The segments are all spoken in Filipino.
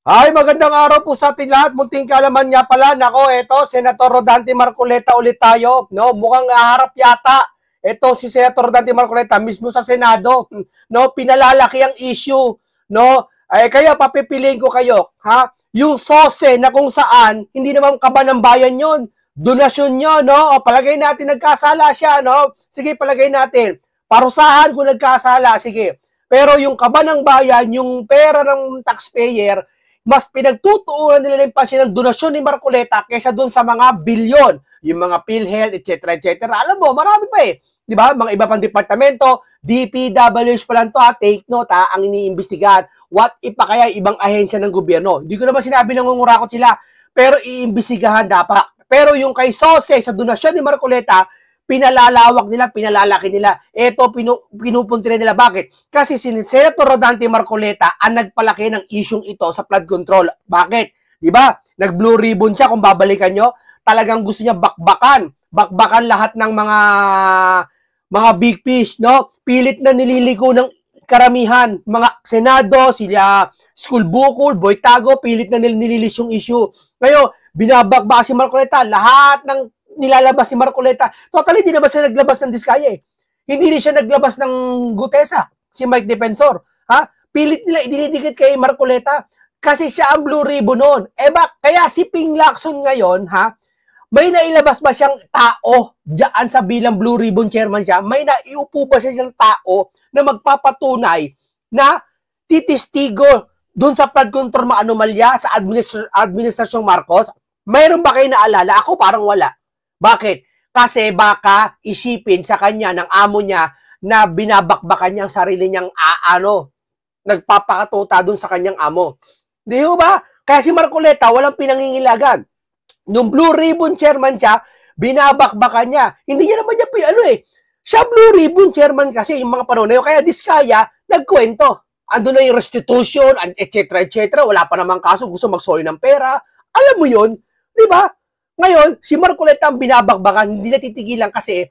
Ay, magandang araw po sa ating lahat. Munting kaalaman nga pala. Nako, eto, Senator Rodante Marcoleta ulit tayo. No, mukhang haharap yata. Ito si Senator Rodante Marcoleta mismo sa Senado. No, pinalalaki ang issue. No, ay kaya papipiliin ko kayo, ha? Yung SOSE na kung saan hindi naman kaba ng bayan 'yon. Donasyon niyo, no? O palagay natin nagkasala siya, no? Sige, palagay natin. Parusahan kung nagkasala, sige. Pero yung kaba ng bayan, yung pera ng taxpayer, mas pinagtutuunan nila ng pansin ng donasyon ni Marcoleta kaysa doon sa mga bilyon, yung mga PhilHealth, etc. etc. Alam mo, marami pa eh. Di ba? Mga iba pang departamento, DPWH pa lang to, ha? Take note, ha? Ang iniimbestigahan. What if pa kaya ibang ahensya ng gobyerno? Hindi ko naman sinabi na ngurakot sila, pero iimbestigahan dapat. Pero yung kay SOSE, sa donasyon ni Marcoleta, pinalalawak nila, pinalalaki nila. Ito, pinupunti nila. Bakit? Kasi si Senator Rodante Marcoleta ang nagpalaki ng isyong ito sa flood control. Bakit? Di ba? Nag-blue ribbon siya, kung babalikan nyo. Talagang gusto niya bakbakan. Bakbakan lahat ng mga big fish, no? Pilit na nililiko ng karamihan. Mga Senado, sila School Bukol, Boy Tago, pilit na nililis yung issue. Ngayon, binabakbaka si Marcoleta. Lahat ng nilalabas si Marcoleta. Totally, di naman siya naglabas ng Diskaya eh. Hindi rin siya naglabas ng Gutesa, si Mike Defensor. Ha? Pilit nila idinidikit kay Marcoleta kasi siya ang blue ribbon noon. Kaya si Ping Lacson ngayon, ha? May nailabas ba siyang tao diyan sa bilang blue ribbon chairman siya? May naiupo ba siyang tao na magpapatunay na titistigo doon sa flood control anomalya sa administrasyong Marcos? Mayroon ba kayo naalala? Ako parang wala. Bakit? Kasi baka isipin sa kanya ng amo niya na binabakbakan niya ang sarili niyang nagpapakatuta doon sa kanyang amo. Di ba? Kaya si Marcoleta walang pinangingilagan. Nung blue ribbon chairman siya, binabakbakan niya. Hindi niya naman niya siya blue ribbon chairman kasi yung mga panahon na yun. Kaya Diskaya, nagkwento. Ando na yung restitution, etc. etc. Wala pa namang kaso, gusto magsoy ng pera. Alam mo yun? Di ba? Ngayon, si Marcoleta ang binabakbakan, hindi natitigilan kasi,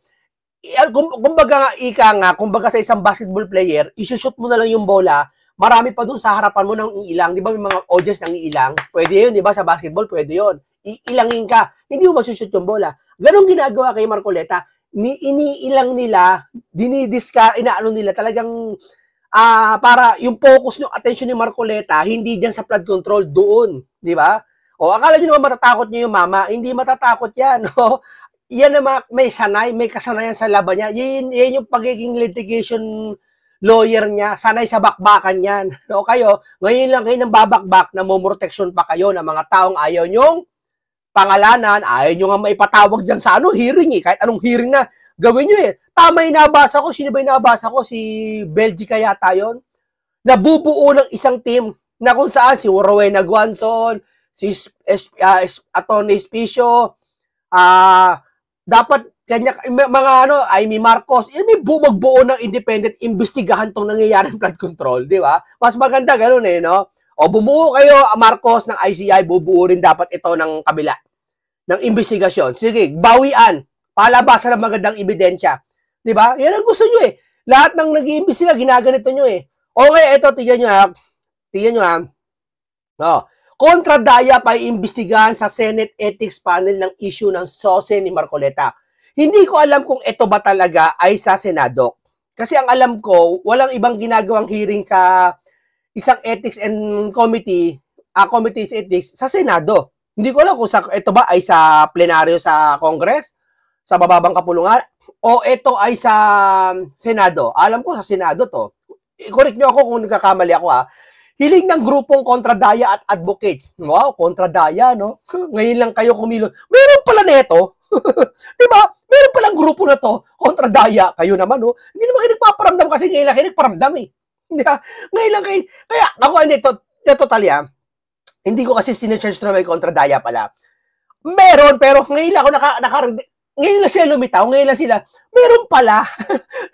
kumbaga sa isang basketball player, isushoot mo na lang yung bola, marami pa dun sa harapan mo ng iilang. Di ba may mga audience ng iilang? Pwede yun, di ba? Sa basketball, pwede yun. Iilangin ka. Hindi mo masushoot yung bola. Ganon ginagawa kay Marcoleta. Iniilang nila, inaano nila, talagang para yung focus ng attention ni Marcoleta, hindi dyan sa flood control, doon. Di ba? O, akala nyo naman matatakot nyo yung mama. Hindi matatakot yan. No? Yan naman, may kasanayan sa laban niya. Yan yung pagiging litigation lawyer niya. Sanay sa bakbakan yan. No? Kayo, ngayon lang kayo nang babakbak na protection pa kayo ng mga taong ayaw nyong pangalanan, ayaw nyo nga maipatawag dyan sa hearing eh. Kahit anong hearing na gawin nyo eh. Tama yung nabasa ko. Sino ba yung nabasa ko? Si Belgica yata yun. Nabubuo ng isang team na kung saan si Rowena Guanzon, si Atty. Espicio, dapat kanya mga Amy Marcos, may magbuo ng independent investigahan tong nangyayaring flood control, di ba? Mas maganda ganun eh, no? O bumuo kayo, Marcos, ng ICI, bubuo rin dapat ito ng kabila ng investigasyon. Sige, bawian, palabasan ng magandang ebidensya. Di ba? Yan ang gusto nyo eh. Lahat ng nag-iimbestiga, ginaganito nyo eh. Okay, ito, tignan nyo ha. Tignan nyo ha. Oh. Kontradaya pa iimbestigahan sa Senate Ethics Panel ng issue ng SOSE ni Marcoleta. Hindi ko alam kung ito ba talaga ay sa Senado. Kasi ang alam ko, walang ibang ginagawang hearing sa isang ethics and committee's ethics sa Senado. Hindi ko alam kung ito ba ay sa plenaryo sa Congress, sa bababang kapulungan, o ito ay sa Senado. Alam ko sa Senado to. I-correct nyo ako kung nagkakamali ako ha. Hiling ng grupong kontradaya at advocates. Wow, kontradaya, no? Ngayon lang kayo kumilot. Meron pala neto. Diba? Meron palang grupo na to, kontradaya. Kayo naman, no? Hindi naman kayo nagpaparamdam kasi ngayon lang kayo nagparamdam eh. Diba? Ngayon lang kayo. Kaya ako, totally hindi ko kasi sinecharge na may kontradaya pala. Meron, pero ngayon lang ako ngayon lang sila lumitaw, ngayon lang sila, meron pala.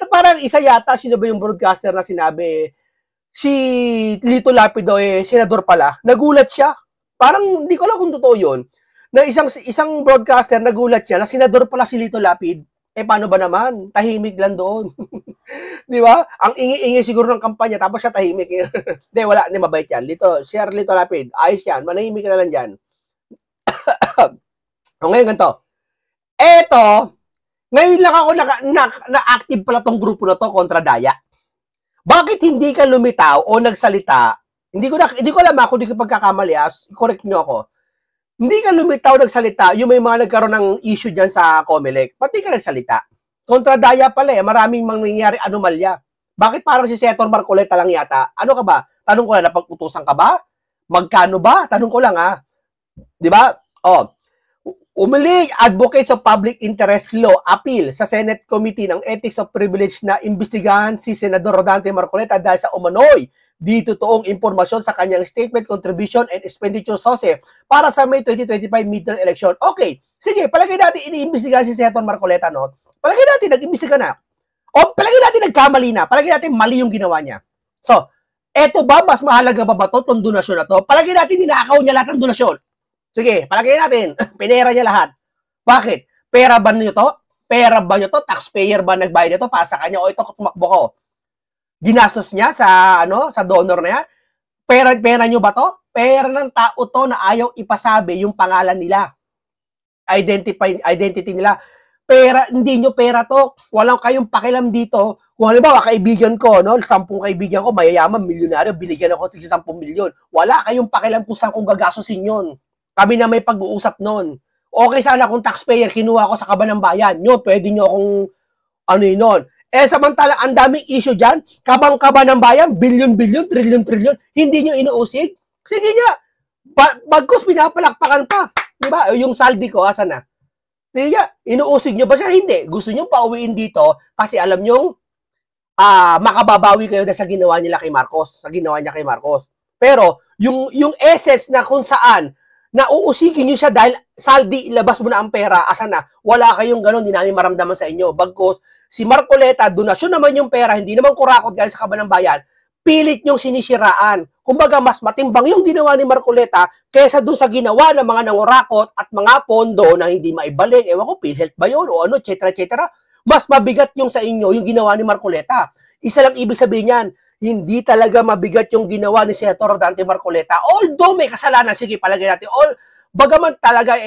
Parang isa yata, sino ba yung broadcaster na sinabi, si Lito Lapido senador pala. Nagulat siya. Parang hindi ko alam kung totoo 'yon. Na isang broadcaster nagulat siya na senador pala si Lito Lapid. Paano ba naman? Tahimik lang doon. Di ba? Ang ingi-ingi siguro ng kampanya, tapos siya tahimik. Hindi, wala. Hindi, mabait yan. Sir Lito Lapid, ayos yan. Manahimik ka na lang dyan. O ngayon, ganito. Eto, ngayon lang ako na-active pala tong grupo na to kontra Daya. Bakit hindi ka lumitaw o nagsalita? Hindi ko alam kung di ko pagkakamali, correct nyo ako. Hindi ka lumitaw nagsalita, yung may mga nagkaroon ng issue dyan sa Comelec. Pati ka nagsalita. Kontra Daya pala maraming mangyayari anomalya. Bakit parang si Senator Marcoleta lang yata? Ano ka ba? Tanong ko lang, napag-utusan ka ba? Magkano ba? Tanong ko lang Di ba? Umili Advocates of Public Interest Law appeal sa Senate Committee ng Ethics of Privilege na imbestigahan si Senador Rodante Marcoleta dahil sa umano'y di totoong impormasyon sa kanyang statement, contribution, and expenditure SOSE para sa May 2025 midterm election. Okay, sige, palagay natin iniimbestigahan si Senator Marcoleta, no? Palagay natin nag-imbestiga na. O palagay natin nagkamali na. Palagay natin mali yung ginawa niya. So, eto ba, mas mahalaga ba to, itong donasyon na to? Palagay natin ninakaw niya lahat ng donasyon. Sige, palagay natin, pinera niya lahat. Bakit? Pera ba niyo to? Pera ba niyo to? Taxpayer ba nagbayad nito para sa kanya? O ito, tumakbo ko. Ginastos niya sa donor na yan? Pera niyo ba to? Pera ng tao to na ayaw ipasabi yung pangalan nila. Identity nila. Pera, hindi nyo pera to. Walang kayong pakialam dito. Kung halimbawa, kaibigan ko, 10 kaibigan ko, mayayaman, milyonaryo, biligyan ako ng 10 milyon. Wala kayong pakialam kung saan kong gagastusin yun. Kami na may pag-uusap noon. Okay sana kung taxpayer, kinuha ko sa kaban ng bayan. Nyo, pwede nyo akong nun. Samantalang ang daming issue dyan, kabang-kaba ng bayan, bilyon-bilyon, trilyon-trilyon, hindi nyo inuusig. Sige nga, bagkus pinapalakpakan pa. Diba? Yung saldi ko, asan na? Hindi nga, inuusig nyo ba siya? Hindi. Gusto nyo pauwiin dito kasi alam nyo, makababawi kayo na sa ginawa nila kay Marcos. Sa ginawa niya kay Marcos. Pero, yung essence na kung saan, na uusigin nyo siya dahil saldi, ilabas mo na ang pera, asan na? Wala kayong ganon, hindi namin maramdaman sa inyo. Bagkos, si Marcoleta, donasyon naman yung pera, hindi naman kurakot galing sa kaban ng bayan, pilit nyong sinisiraan. Kumbaga, mas matimbang yung ginawa ni Marcoleta kaysa doon sa ginawa ng mga nangurakot at mga pondo na hindi maibalik. Ewan ko, PhilHealth ba yun? O ano, etc. Mas mabigat yung sa inyo, yung ginawa ni Marcoleta. Isa lang ibig sabihin yan, hindi talaga mabigat yung ginawa ni Senator Rodante Marcoleta. Although may kasalanan, sige, palagay natin. Bagaman talaga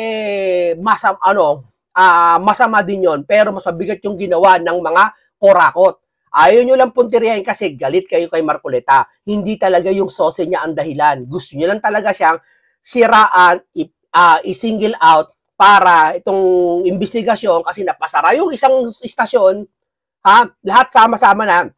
masama din yon, pero mas mabigat yung ginawa ng mga korakot. Ayaw nyo lang puntiryahin kasi galit kayo kay Marcoleta. Hindi talaga yung sose niya ang dahilan. Gusto nyo lang talaga siyang siraan, i-single out para itong investigasyon kasi napasara yung isang istasyon, lahat sama-sama na.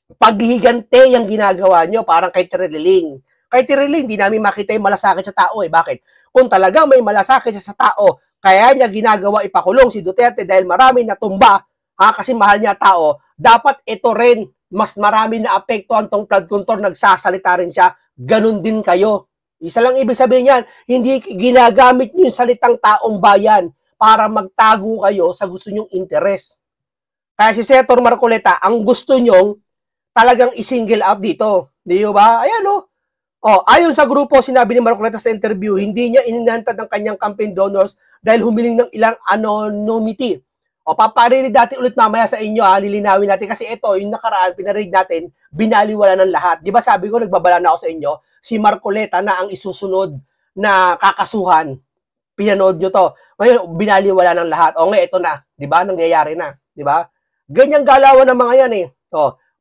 Paghihigante yung ginagawa nyo, parang kay Tiriling. Kay Tiriling, hindi namin makita yung malasakit sa tao. Bakit? Kung talagang may malasakit sa tao, kaya niya ginagawa ipakulong si Duterte dahil marami natumba, kasi mahal niya tao, dapat ito rin, mas marami na apektuhan tong flood control, nagsasalita rin siya, ganun din kayo. Isa lang ibig sabihin yan, hindi ginagamit nyo yung salitang taong bayan para magtago kayo sa gusto nyong interes. Kaya si Senator Marcoleta, ang gusto nyong talagang i-single out dito. Di ba? Ayan ayon sa grupo, sinabi ni Marcoleta sa interview, hindi niya ininantad ng kanyang campaign donors dahil humiling ng ilang anonymity. Paparinig natin ulit mamaya sa inyo, lilinawin natin kasi ito, yung nakaraan, pinarinig natin, binaliwala ng lahat. Di ba sabi ko, nagbabala na ako sa inyo, si Marcoleta na ang isusunod na kakasuhan. Pinanood nyo to. Ngayon, binaliwala ng lahat. Ngayon, ito na. Di ba? Nangyayari na. Di ba? Ganyang galawan ng mga yan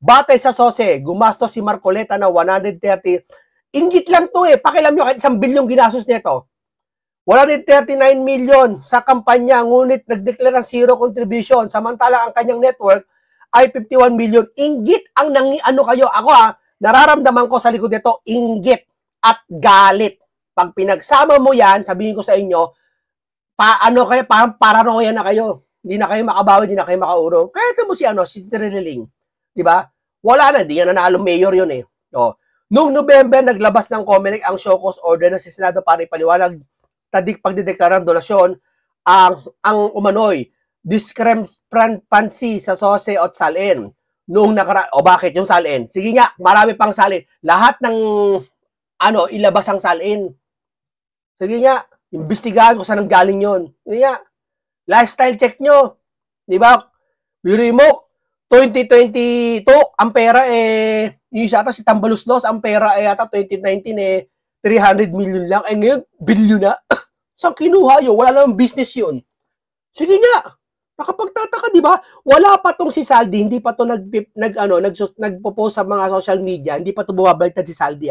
batay sa SOSE, gumastos si Marcoleta na 130. Inggit lang to Pakialam nyo kahit 1 bilyong ginastos nito. 139 million sa kampanya, ngunit nagdeklara ng zero contribution. Samantala ang kanyang network ay 51 million. Inggit ang kayo. Ako nararamdaman ko sa likod nito, inggit at galit. Pag pinagsama mo yan, sabihin ko sa inyo, paranoia na kayo. Hindi na kayo makabawi, hindi na kayo makaurong. Kaya ito mo si Tiriling. Di ba? Wala na, di yan nanalo mayor yun Noong November, naglabas ng Comelec ang show cause order na si Senado para ipaliwanag pagdideklara ng donasyon ang umano'y discrepancy sa SOSE at SALN. Noong bakit yung SALN? Sige nga, marami pang SALN. Lahat ng ilabas ang SALN. Sige nga, imbestigahan kung saan galing yun. Sige nga, lifestyle check nyo. Di ba? Biro mo, 2022, ang pera yung isa ata si Tambaluslos, ang pera ata 2019 300 million lang. Ngayon, billion na. Saan kinuha yun? Wala namang business yun. Sige nga. Nakapagtataka, di ba? Wala pa tong si Saldi, hindi pa to nagpo-post sa mga social media, hindi pa to bumabaliktad si Saldi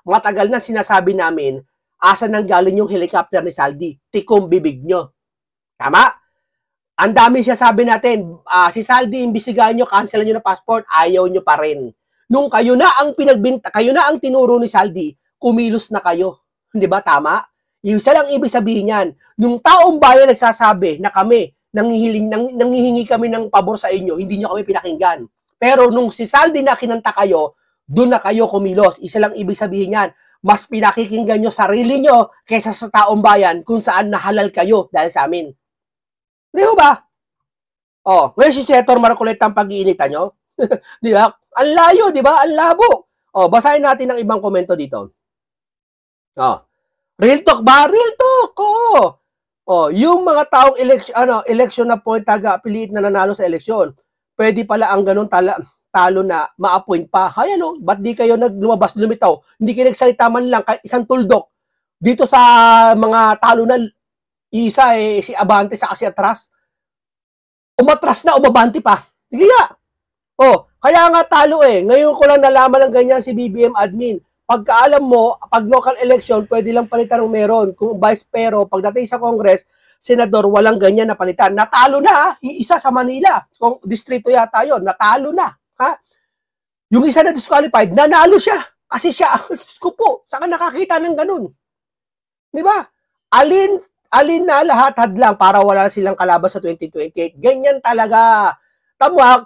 Matagal na sinasabi namin, asan nang galing yung helicopter ni Saldi? Tikom bibig nyo. Tama? Ang dami siya sabi natin, si Saldi, imbestigahan nyo, cancel nyo na passport, ayaw nyo pa rin. Nung kayo na ang kayo na ang tinuro ni Saldi, kumilos na kayo. Di ba? Tama? Yung isa lang ibig sabihin yan. Nung taong bayan nagsasabi na kami, nanghihingi kami ng pabor sa inyo, hindi nyo kami pinakinggan. Pero nung si Saldi na kinanta kayo, doon na kayo kumilos. Isa lang ibig sabihin yan, mas pinakikinggan nyo sarili nyo kaysa sa taong bayan kung saan nahalal kayo dahil sa amin. Di ba? Oh, ngayon si Senator Marcoleta ang pag-iinitan nyo. Di ba? Ang layo, di ba? Ang labo. Oh, basahin natin ang ibang komento dito. Oh. Real talk ba? Real talk! Oh, yung mga taong election na po taga-piliit na nanalo sa eleksyon, pwede pala ang ganun talo na ma-appoint pa. Hay ba't di kayo lumitaw? Hindi kayo nagsalita man lang kahit isang tuldok. Dito sa mga talo na isa si Abante sa kasi atras. Umatras na, umabante pa. Sige nga. Oh, kaya nga talo Ngayon ko lang nalaman ng ganyan si BBM admin. Pagkaalam mo, pag local election, pwede lang palitan ng meron. Kung vice pero, pagdating sa Congress, senador, walang ganyan na palitan. Natalo na, isa sa Manila. Kung distrito yata yon, natalo na. Ha? Yung isa na disqualified, nanalo siya. Kasi siya, Diyos ko po, saan nakakita ng ganun? Di ba? Alin na lahat hadlang para wala silang kalaban sa 2028. Ganyan talaga. Tama,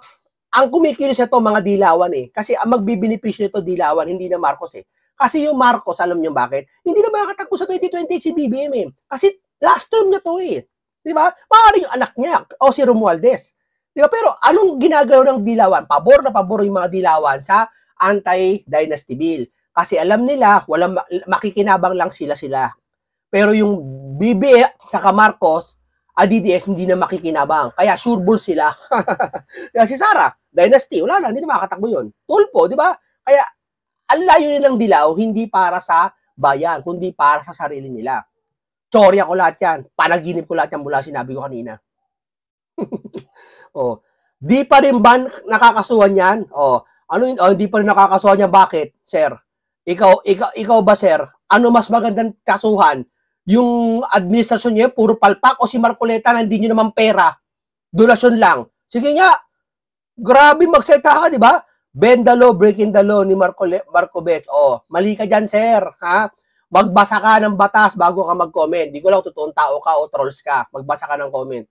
ang kumikilos ito mga dilawan Kasi ang magbibenepisyo nito dilawan, hindi na Marcos Kasi yung Marcos, alam niyo bakit? Hindi na makakatakbo sa 2028 si BBM Kasi last term niya to Di ba? Maaari yung anak niya o si Romualdez. Di ba? Pero anong ginagawa ng dilawan? Pabor na pabor yung mga dilawan sa anti-dynasty bill. Kasi alam nila, walang makikinabang lang sila. Pero yung BBM saka Marcos, DDS hindi na makikinabang. Kaya sure bull sila. Si Sara, dynasty, wala na, hindi na makakatakbo yun. Tulpo, di ba? Kaya, ang layo nilang dilaw, hindi para sa bayan, kundi para sa sarili nila. Storya ko lahat yan. Panaginip ko lahat yan mula sinabi ko kanina. Di pa rin ba nakakasuhan yan? Di pa rin nakakasuhan yan. Bakit, sir? Ikaw ba, sir? Ano mas magandang kasuhan? Yung administrasyon niya, puro palpak o si Marcoleta na hindi nyo naman pera, donasyon lang. Sige nga, grabe magsalita ka, di ba? Bend the law, breaking the law ni Marcobets. Mali ka dyan, sir. Ha? Magbasa ka ng batas bago ka mag-comment. Di ko lang totoong tao ka o trolls ka. Magbasa ka ng comment.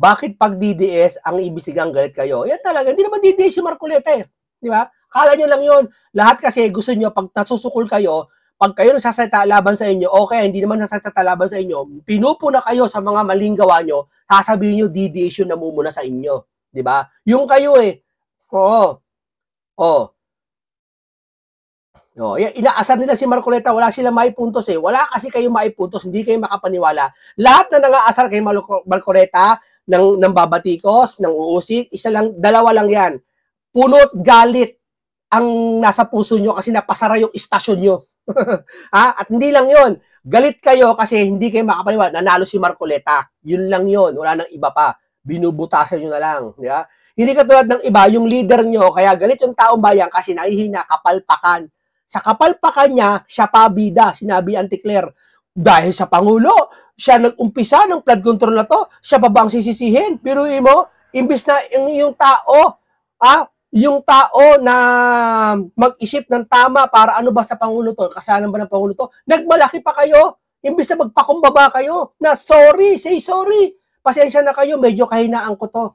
Bakit pag DDS ang ibisigang galit kayo? Yan talaga. Hindi naman DDS si Marcoleta Di ba? Kala nyo lang yun. Lahat kasi gusto nyo, pag nasusukol kayo, pag kayo nagsasalita laban sa inyo, okay, hindi naman nagsasalita laban sa inyo, pinupo na kayo sa mga maling gawa nyo, sasabihin nyo, DDS yung namumuna sa inyo. Di ba? Yung kayo inaasar nila si Marcoleta, wala sila maipuntos Wala kasi kayo maipuntos, hindi kayo makapaniwala. Lahat na nangaasar kay Marcoleta, ng babatikos, ng uusik, dalawa lang yan. Punot galit ang nasa puso nyo kasi napasara yung istasyon nyo. At hindi lang yon, galit kayo kasi hindi kayo makapaniwala, nanalo si Marcoleta. Yun lang yon, wala nang iba pa. Binubutasan nyo na lang. Di ba? Hindi katulad ng iba, yung leader nyo, kaya galit yung taong bayan kasi nahihina, kapalpakan. Sa kapalpakan niya, siya pa bida, sinabi Anticlair. Dahil sa Pangulo, siya nag-umpisa ng flood control na to, siya pa ba ang sisisihin? Pero mo, imbis na yung tao na mag-isip ng tama para ano ba sa Pangulo to, kasalanan ba ng Pangulo to, nagmalaki pa kayo, imbis na magpakumbaba kayo, na sorry, say sorry, pasensya na kayo, medyo kahinaan ko to.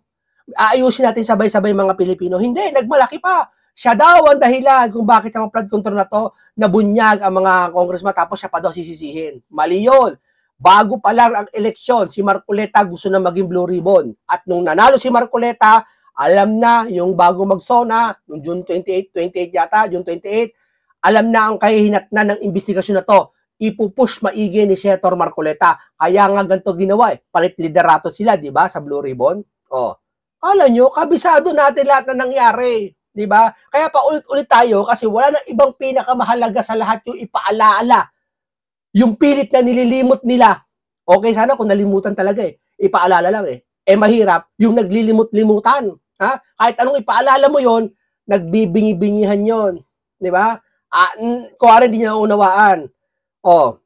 Aayusin natin sabay-sabay mga Pilipino. Hindi, nagmalaki pa. Siya daw ang dahilan kung bakit ang flood control na to, nabunyag ang mga congressman, tapos siya pa daw sisisihin. Mali yun. Bago pa lang ang eleksyon, si Marcoleta gusto na maging blue ribbon. At nung nanalo si Marcoleta, alam na yung bago mag-SONA, yung June 28 yata, June 28, alam na ang kahihinatnan ng investigasyon na to. Ipupush maigi ni Senator Marcoleta. Kaya nga ganito ginawa Palit liderato sila, di ba, sa Blue Ribbon? Akala nyo, kabisado natin lahat na nangyari. Di ba? Kaya pa ulit-ulit tayo kasi wala nang ibang pinakamahalaga sa lahat yung ipaalaala. Yung pilit na nililimot nila. Okay sana kung nalimutan talaga eh. Ipaalala lang eh. Eh mahirap yung naglilimot-limutan. Ha? Kahit anong ipaalala mo yon, nagbibingi-bingihan yon. Di ba? Kuwari hindi niya unawaan. Oh,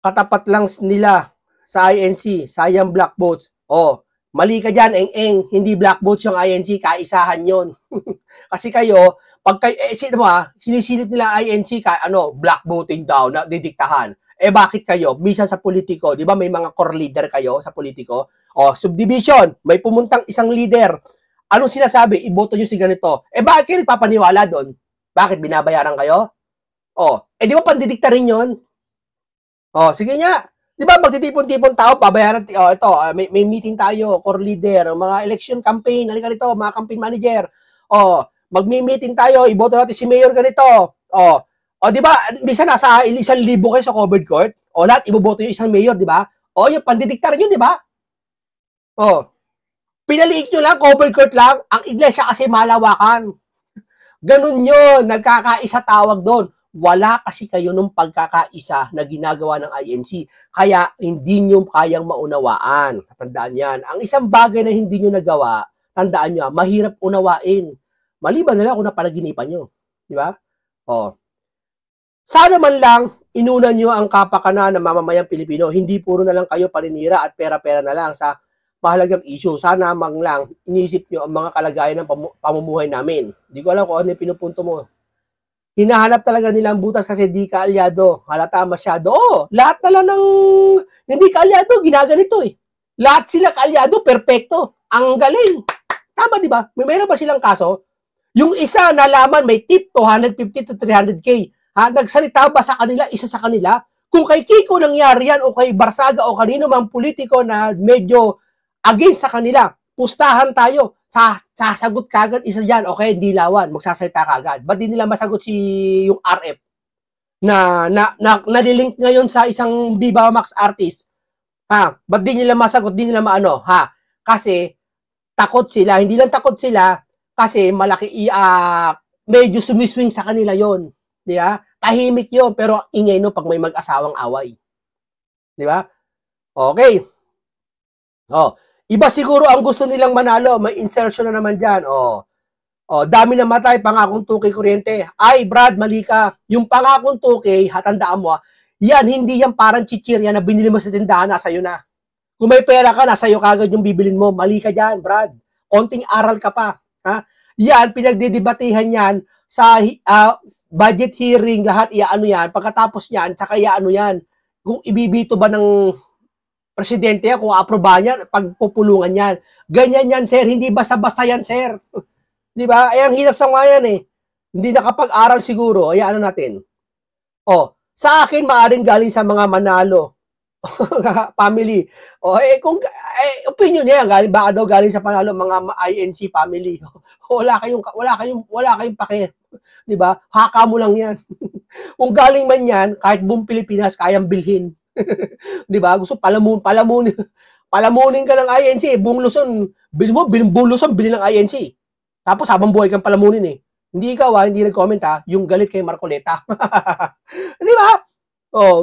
katapat lang nila sa INC, sayang black votes. Oh, mali ka dyan, eng-eng, hindi black votes yung INC, kaisahan yon. Kasi kayo, pag kayo, sino mo sinisilip nila INC, black voting daw, na didiktahan. Eh bakit kayo? Minsan sa politiko, di ba may mga core leader kayo sa politiko? Oh, subdivision, may pumuntang isang leader. Anong sinasabi? Iboto nyo si ganito. Eh bakit kayo nagpapaniwala doon? Bakit binabayaran kayo? Oh, di ba pandidikta rin yun? Oh, sige nga. Di ba magtitipon-tipon tao, pabayaran, ito, may meeting tayo, core leader, mga election campaign, halika rito, mga campaign manager. Oh, magmi-meeting tayo, iboto natin si mayor ganito. Oh, di ba, minsan nasa 1,000 kayo sa covered court. O, lahat iboboto yung isang mayor, di ba? O, yung pandidiktar yun, di ba? Oh, pinaliik nyo lang, covered court lang. Ang iglesia kasi malawakan. Ganun yun, nagkakaisa tawag doon. Wala kasi kayo nung pagkakaisa na ginagawa ng INC. Kaya hindi nyo kayang maunawaan. Tandaan yan. Ang isang bagay na hindi nyo nagawa, tandaan nyo, mahirap unawain. Maliban na lang kung napanaginipan nyo. Di ba? Oh. Sana man lang, inuna nyo ang kapakanan ng mamamayang Pilipino. Hindi puro na lang kayo paninira at pera-pera na lang sa mahalagang issue. Sana man lang, inisip nyo ang mga kalagayan ng pamumuhay namin. Hindi ko alam kung ano yung pinupunto mo. Hinahanap talaga nila ang butas kasi di ka alyado. Halata masyado. Lahat na lang ng hindi ka alyado, ginaganito eh. Lahat sila kaalyado, perfecto. Ang galing. Tama, di ba? Mayroon ba silang kaso? Yung isa nalaman may tip 250 to 300K. Nagsalita ba sa kanila, isa sa kanila? Kung kay Kiko nangyari yan o kay Barsaga o kanino mang politiko na medyo against sa kanila, pustahan tayo. Sasagot kagad isa dyan, okay, dilawan, magsasalita kagad. Ba't di nila masagot si yung RF na nalilink ngayon sa isang Viva Max artist? Ba't di nila masagot, di nila maano? Kasi takot sila, hindi lang takot sila, kasi malaki, medyo sumiswing sa kanila yon, di ba? Tahimik yon, pero ingay no pag may mag-asawang away. Di ba? Okay. Iba siguro ang gusto nilang manalo. May insertion na naman dyan. Dami na matay, pangakong 2K kuryente. Ay, Brad, mali ka. Yung pangakong 2K, hatandaan mo, yan, hindi yan parang chichirya na binili mo sa tindahan, nasa iyo na. Kung may pera ka, nasa iyo kagad yung bibilin mo. Mali ka dyan, Brad. Konting aral ka pa. Yan, pinagdidebatehan yan sa budget hearing, lahat iaano yan. Pagkatapos yan, tsaka iaano yan. Kung ibibito ba ng presidente yan, kung aprobahan yan, pagpupulungan yan. Ganyan yan, sir. Hindi basta-basta yan, sir. Di ba? Ay, ang hirap sa mga yan eh. Hindi nakapag-aral siguro. Ay, ano natin. Sa akin, maaaring galing sa mga manalo. Family. Opinion niya, baka daw galing sa panalo mga INC family. wala kayong pake. Di ba? Haka mo lang yan. Kung galing man yan, kahit buong Pilipinas, kayang bilhin. Di ba? Gusto palamunin ka ng INC, buong Luzon, buong Luzon, bili ng INC. Tapos habang buhay kang palamunin eh. Hindi ikaw hindi nag-comment yung galit kay Marcoleta. Di ba?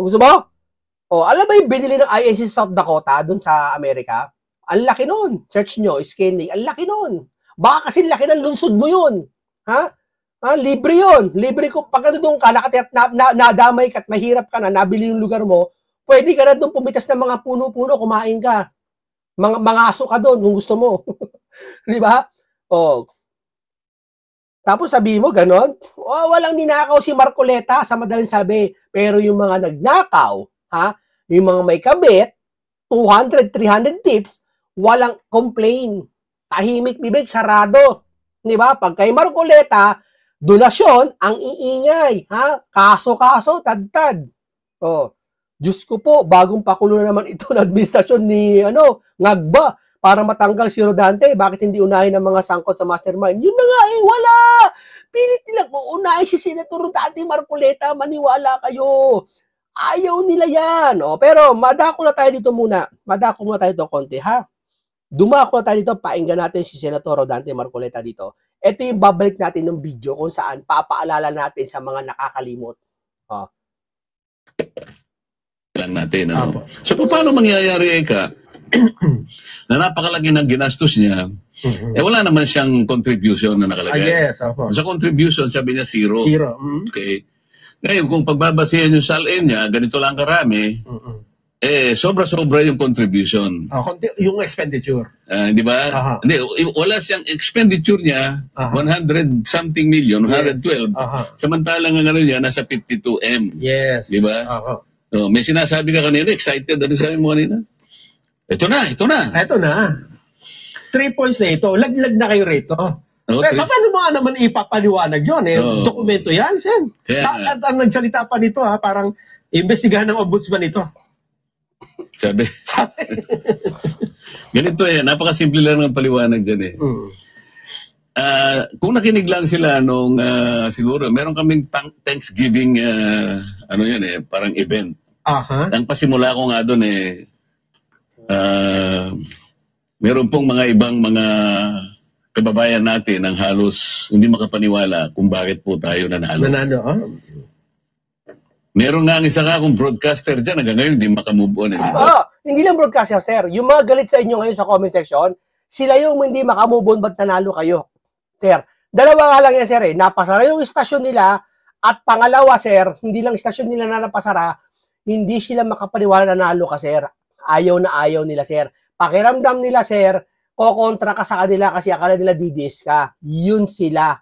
Gusto mo? Alam ba yung binili ng INC sa South Dakota, dun sa Amerika? Ang laki nun. Search nyo, scanning, ang laki nun. Baka kasi laki ng lungsod mo yun. Libre yun. Libre ko. Pag doon ka, nadamay ka at mahirap ka na, nabili yung lugar mo, pwede ka na doon pumitas ng mga puno-puno, kumain ka. Mga aso ka doon kung gusto mo. Di ba? Tapos sabihin mo, ganon? Walang ninakaw si Marcoleta, sa madaling sabi. Pero yung mga nagnakaw, yung mga may kabit, 200, 300 tips, walang complain. Tahimik, bibig, sarado. Di ba? Pag kay Marcoleta, donasyon, ang iingay. Kaso-kaso, tad-tad. Diyos ko po, bagong pakulo na naman ito ng administrasyon ni Ngagba para matanggal si Rodante. Bakit hindi unahin ng mga sangkot sa mastermind? Yun na nga wala. Pilit nilang uunahin si Senator Rodante Marcoleta. Maniwala kayo. Ayaw nila yan. Pero madako na tayo dito muna. Madako muna tayo dito konti, Dumako tayo dito, painggan natin si Senator Rodante Marcoleta dito. Ito yung babalik natin ng video kung saan papaalala natin sa mga nakakalimot. Oh. Lang natin, ano? So, paano mangyayari, Eka, na napakalaki ng ginastos niya, wala naman siyang contribution na nakalagay. Yes, opo. Sa contribution, sabi niya zero. Zero. Okay. Ngayon, kung pagbabasihan yung salin niya, ganito lang karami, sobra-sobra yung contribution. Yung expenditure. Di ba? Hindi, wala siyang expenditure niya, 100 something million, 112. Samantalang ang ano niya, nasa 52 M. Yes. Di ba? So, may sinasabi ka kanina, excited. Ano sabi mo kanina? Ito na. Ito na. 3 points na ito. Laglag na kayo rito. Paano mo naman ipapaliwanag yun? Dokumento yan, Sen. At ang nagsalita pa nito, parang investigahan ng ombudsman ito. Sabi. Ganito napakasimple lang ng paliwanag dyan kung nakinig lang sila nung siguro, meron kaming Thanksgiving, parang event. Ang pasimula ko nga doon meron pong mga ibang mga kababayan natin ang halos hindi makapaniwala kung bakit po tayo nanalo. Meron nga ang isa ka kung broadcaster dyan, hanggang ngayon hindi makamove on. Hindi lang broadcaster, sir. Yung mga galit sa inyo ngayon sa comment section, sila yung hindi makamove on, ba't nanalo kayo? Sir, dalawa nga lang yan, sir. Napasara yung istasyon nila, at pangalawa, sir, hindi lang istasyon nila na napasara, hindi sila makapaniwala na nanalo ka, sir. Ayaw na ayaw nila, sir. Pakiramdam nila, sir, kokontra ka sa kanila kasi akala nila DDS ka. Yun sila.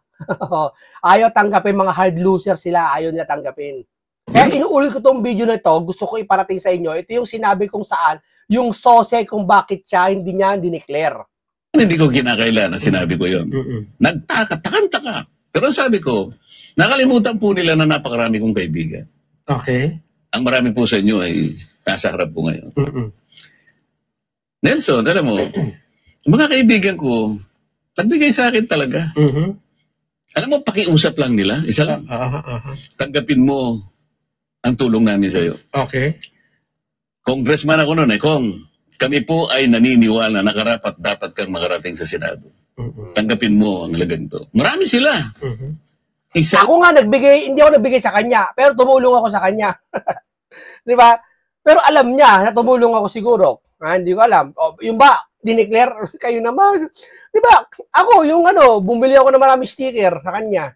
Ayaw tanggapin, mga hard loser sila. Ayaw nila tanggapin. Kaya inuulit ko tong video na ito, gusto ko iparating sa inyo. Ito yung sinabi kong saan, yung sose kung bakit siya hindi niya dineclare. Hindi ko kinakailan na sinabi ko yun. Takanta. Pero sabi ko, nakalimutan po nila na napakarami kong kaibigan. Okay. Ang marami po sa inyo ay nasa harap po ngayon. Nelson, alam mo, mga kaibigan ko, nagbigay sa akin talaga. Alam mo, pakiusap lang nila. Isa lang. Tanggapin mo ang tulong namin sa'yo. Okay. Congressman ako noon Kong, kami po ay naniniwala na karapat dapat kang makarating sa Senado. Tanggapin mo ang laganto. Marami sila. Ako nga hindi ako nagbigay sa kanya, pero tumulong ako sa kanya. Di ba? Pero alam niya na tumulong ako siguro. Hindi ko alam. Yung ba, dineclare kayo naman. Di ba? Ako, bumili ako ng maraming sticker sa kanya.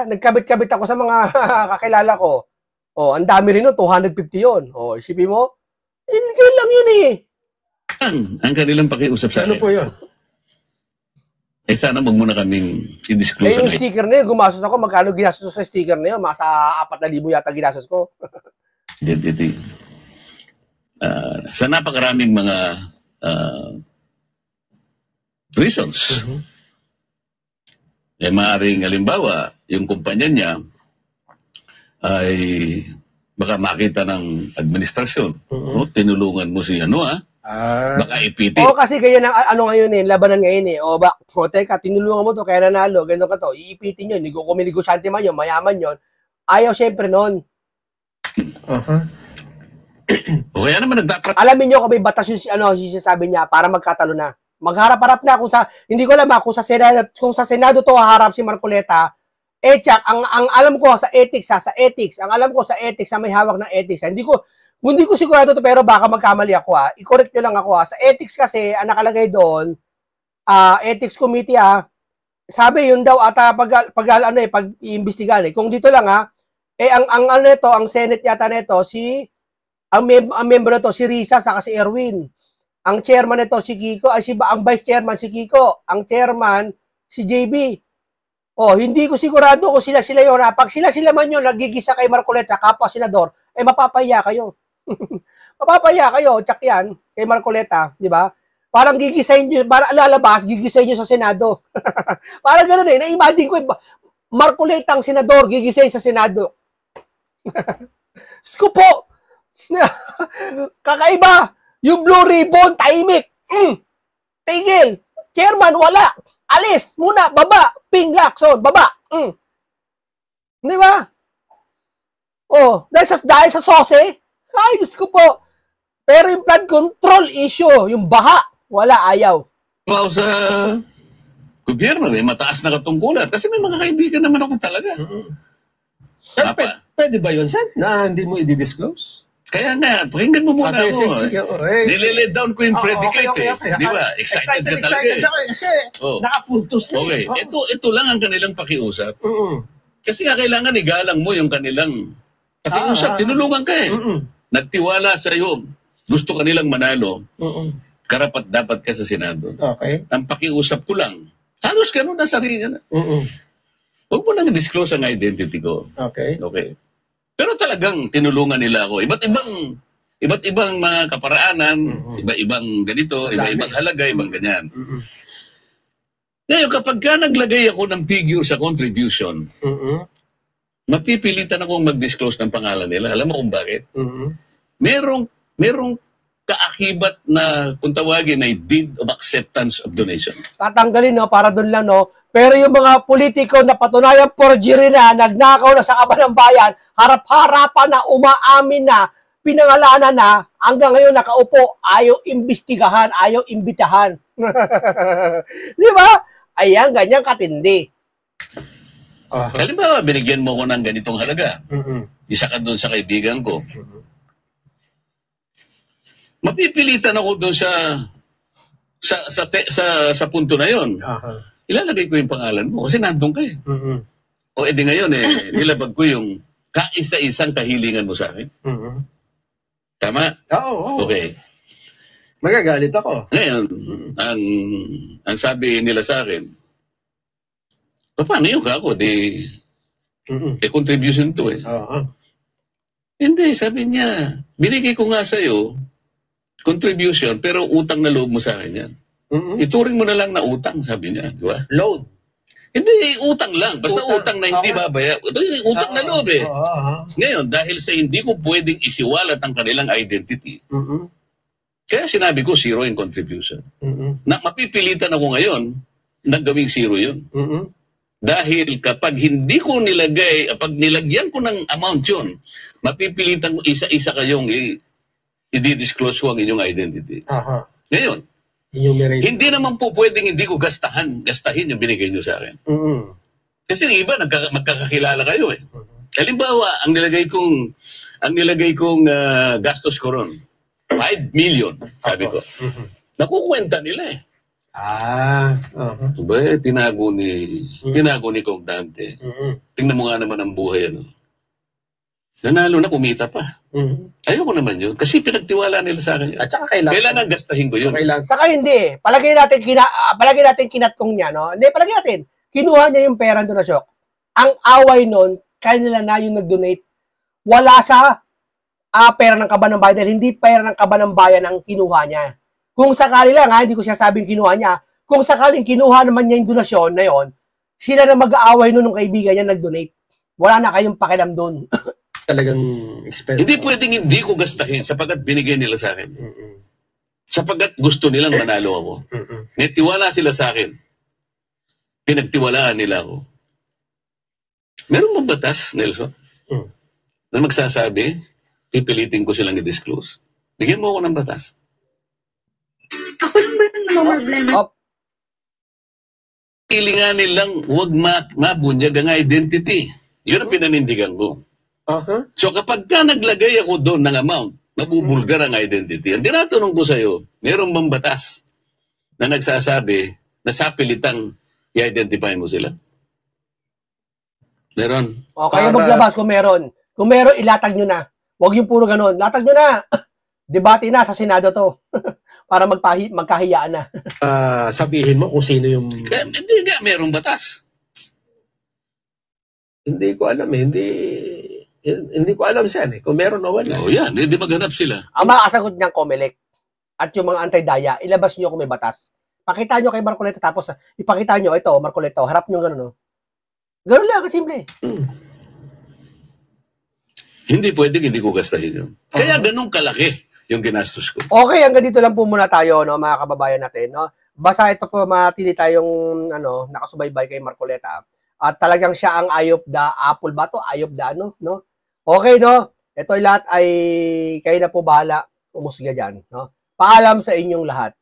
Nagkabit-kabit ako sa mga kakilala ko. Ang dami rin 250 yun. Isipin mo, iligay lang yun Ang kanilang pakiusap sa akin. Ano po yun? Sana wag muna kaming i-disclose. Yung sticker na yun, gumastos ako. Magkano ginastos sa sticker na yun? Masa 4,000 yata ginastos ko. Sa napakaraming mga reasons. Maaaring halimbawa, yung kumpanya niya ay baka makita ng administrasyon. Tinulungan mo si baka ipitin. Kasi kaya ngayon labanan ngayon teka, tinulungan mo to, kaya nanalo, ganito ka to, iipitin yun, kung may negosyante man yun, mayaman yun, ayaw syempre nun. O kaya naman nagdapat. Alamin nyo kung may batas yung sinasabi niya para magkatalo na. Magharap-harap na hindi ko alam kung sa Senado to haharap si Marcoleta. Ang alam ko sa ethics, ang alam ko sa ethics, may hawak ng ethics. Hindi ko sigurado to, pero baka magkamali ako I-correct nyo lang ako Sa ethics kasi, ang nakalagay doon, ethics committee sabi yun daw pag-iimbestigahan Kung dito lang ang Senate yata nito ang member nito si Risa saka si Erwin. Ang chairman nito si Kiko, ang vice chairman si Kiko, ang chairman si JB. Hindi ko sigurado kung sila yun. Pag sila man yun nagigisa kay Marcoleta, kapwa senador, mapapahiya kayo. Mapapahiya kayo, tsak yan, kay Marcoleta, di ba? Parang gigisahin nyo, para lalabas, gigisahin nyo sa Senado. Parang gano'n na-imagine ko, Marcoleta ang senador, gigisahin sa Senado. Skupo! Kakaiba! Yung blue ribbon, tahimik. Tigil! Chairman, wala! Alis! Muna! Baba! Ping Lacson! Baba! Di ba? Dahil sa sose, ay, Diyos ko po. Pero yung flood control issue, yung baha, Wala, ayaw. Wow, sa gobyerno, may mataas na katungkulan. Kasi may mga kaibigan naman ako talaga. Pwede ba yun, Sen? Na hindi mo i-disclose? Kaya nga, pakinggan mo muna ako. Nililid down ko yung predicate eh. Di ba? Excited ka talaga eh. Kasi nakapuntos na. Okay, ito lang ang kanilang pakiusap. Kasi nga kailangan igalang mo yung kanilang pakiusap. Tinulungan ka eh. Nagtiwala sa iyo. Gusto kanilang manalo. Karapat dapat ka sa Senado. Okay. Ang pakiusap ko lang. Halos ganun na sarili na. Huwag mo nang disclose ang identity ko. Okay. Okay. Pero talagang tinulungan nila ako. Iba't ibang mga kaparaanan, iba-ibang ganito, iba-ibang halaga, ibang ganyan. Ngayon, kapag ka naglagay ako ng figure sa contribution, mapipilitan akong mag-disclose ng pangalan nila. Alam mo kung bakit? Merong kaakibat na, kung tawagin, ay deed of acceptance of donation. Tatanggalin, no? Para doon lang, no? Pero yung mga politiko na patunayang forgery na, nagnakaw na sa kaban ng bayan, harap-harapan na, umaamin na, pinangalanan na, hanggang ngayon nakaupo, ayaw imbestigahan, ayaw imbitahan. Di ba? Ayan, ganyan katindi. Halimbawa, binigyan mo ko ng ganitong halaga. Isa ka doon sa kaibigan ko. Mapipilitan ako doon sa punto na yon. Ilalagay ko yung pangalan mo kasi nandun ka eh. O edi ngayon nilabag ko yung kaisa-isang kahilingan mo sa akin. Tama? Oo. Okay. Magagalit ako. Ngayon, ang sabi nila sa akin, paano yung kako? Contribution to eh. Hindi, sabi niya, binigay ko nga sa'yo, contribution, pero utang na loob mo sa akin yan. Ituring mo na lang na utang, sabi niya. Di ba? Loan. Hindi, utang lang. Basta utang na hindi babaya. Utang na loob eh. Ngayon, dahil sa hindi ko pwedeng isiwalat ang kanilang identity, kaya sinabi ko, zero in contribution. Na mapipilitan ako ngayon na gawing zero yun. Dahil kapag hindi ko nilagay, pag nilagyan ko ng amount yun, mapipilitan ko isa-isa kayong i-disclose ko ang inyong identity. Ngayon, hindi naman po pwedeng hindi ko gastahin yung binigay nyo sa akin. Kasi yung iba, magkakakilala kayo eh. Halimbawa, ang nilagay kong gastos ko ron, 5 million, sabi ko. Nakukwenta nila eh. Diba, tinago ni Kong Dante. Tingnan mo nga naman ang buhay ano. Nanalo na, kumita pa. Ayoko naman yun. Kasi pinagtiwala nila sa akin yun. At saka kailangan gastahin ko yun. Saka hindi. Palagi natin kinatkong niya, no? Hindi, palagi natin. Kinuha niya yung pera doon na Syok. Ang away nun, kanila na yung nag-donate. Wala sa pera ng kaban ng bayan. Dahil hindi pera ng kaban ng bayan ang kinuha niya. Kung sakali lang, hindi ko siya sabing kinuha niya. Kung sakaling kinuha naman niya yung donasyon na yon, sila na mag-aaway nun ng kaibigan niya nag-donate. Wala na kayong pakialam doon. Talagang expensive. Hindi pwedeng hindi ko gastahin sapagkat binigay nila sa akin. Sapagkat gusto nilang manalo ako. May tiwala sila sa akin. Pinagtiwalaan nila ako. Meron bang batas, Nelson? Na magsasabi, pipilitin ko silang i-disclose. Bigyan mo ako ng batas. Ako lang ba yung problema? Ilinganin lang, huwag mabunyag ang identity. Yun ang pinanindigan ko. So kapag ka naglagay ako doon ng amount, mabubulgar ang identity. Ang tinatanong ko sa'yo, meron bang batas na nagsasabi na sa pilitang i-identify mo sila? Meron. O, kayo maglabas kung meron. Kung meron, ilatag nyo na. Huwag yung puro ganun. Latag nyo na. Debate na sa Senado to. Para magkahiyaan na. Sabihin mo kung sino yung... Hindi nga, merong batas. Hindi ko alam eh. Hindi ko alam siya eh. Kung meron o wala. Yan. Hindi maghanap sila. Ang makakasagot niyang COMELEC at yung mga anti-daya, ilabas niyo kung may batas. Pakita niyo kay Marcoleta tapos ipakita niyo, ito, Marcoleta, harap niyo gano'n. No? Gano'n lang, kasimple. Hindi pwedeng hindi ko gastahin yun. Kaya ganun kalaki yung ginastos ko. Okay, hanggang dito lang po muna tayo, no, mga kababayan natin. No? Basta ito po, matili tayong nakasubaybay kay Marcoleta. At talagang siya ang eye of the apple ba to? Eye of the ano? No? Okay, no? Ito lahat ay kayo na po bahala umusga dyan. No? Paalam sa inyong lahat.